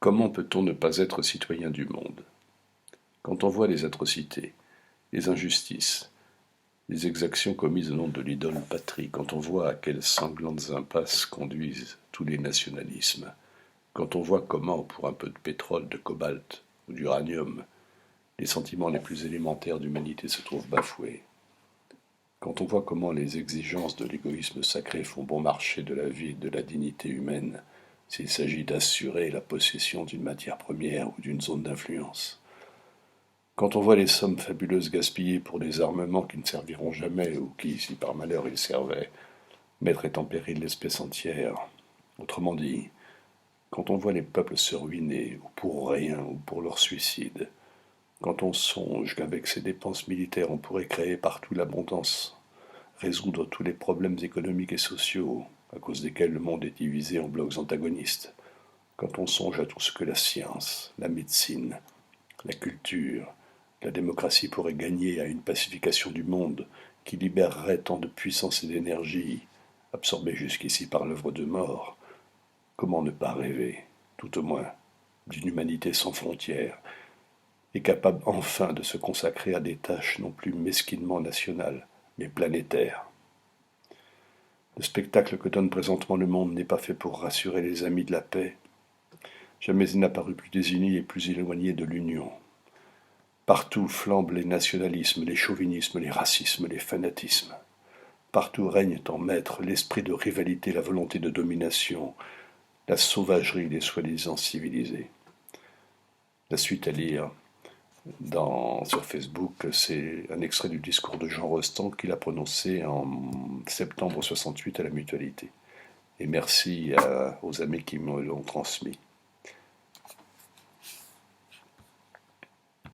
Comment peut-on ne pas être citoyen du monde? Quand on voit les atrocités, les injustices, les exactions commises au nom de l'idole patrie, quand on voit à quelles sanglantes impasses conduisent tous les nationalismes, quand on voit comment, pour un peu de pétrole, de cobalt ou d'uranium, les sentiments les plus élémentaires d'humanité se trouvent bafoués, quand on voit comment les exigences de l'égoïsme sacré font bon marché de la vie et de la dignité humaine, s'il s'agit d'assurer la possession d'une matière première ou d'une zone d'influence. Quand on voit les sommes fabuleuses gaspillées pour des armements qui ne serviront jamais ou qui, si par malheur ils servaient, mettraient en péril l'espèce entière. Autrement dit, quand on voit les peuples se ruiner, ou pour rien, ou pour leur suicide, quand on songe qu'avec ces dépenses militaires on pourrait créer partout l'abondance, résoudre tous les problèmes économiques et sociaux à cause desquels le monde est divisé en blocs antagonistes, quand on songe à tout ce que la science, la médecine, la culture, la démocratie pourrait gagner à une pacification du monde qui libérerait tant de puissance et d'énergie, absorbée jusqu'ici par l'œuvre de mort, comment ne pas rêver, tout au moins, d'une humanité sans frontières et capable enfin de se consacrer à des tâches non plus mesquinement nationales, mais planétaires. Le spectacle que donne présentement le monde n'est pas fait pour rassurer les amis de la paix. Jamais il n'a paru plus désunis et plus éloigné de l'union. Partout flambent les nationalismes, les chauvinismes, les racismes, les fanatismes. Partout règne en maître l'esprit de rivalité, la volonté de domination, la sauvagerie des soi-disant civilisés. La suite à lire sur Facebook, c'est un extrait du discours de Jean Rostand qu'il a prononcé en septembre 68 à la Mutualité. Et merci aux amis qui me l'ont transmis.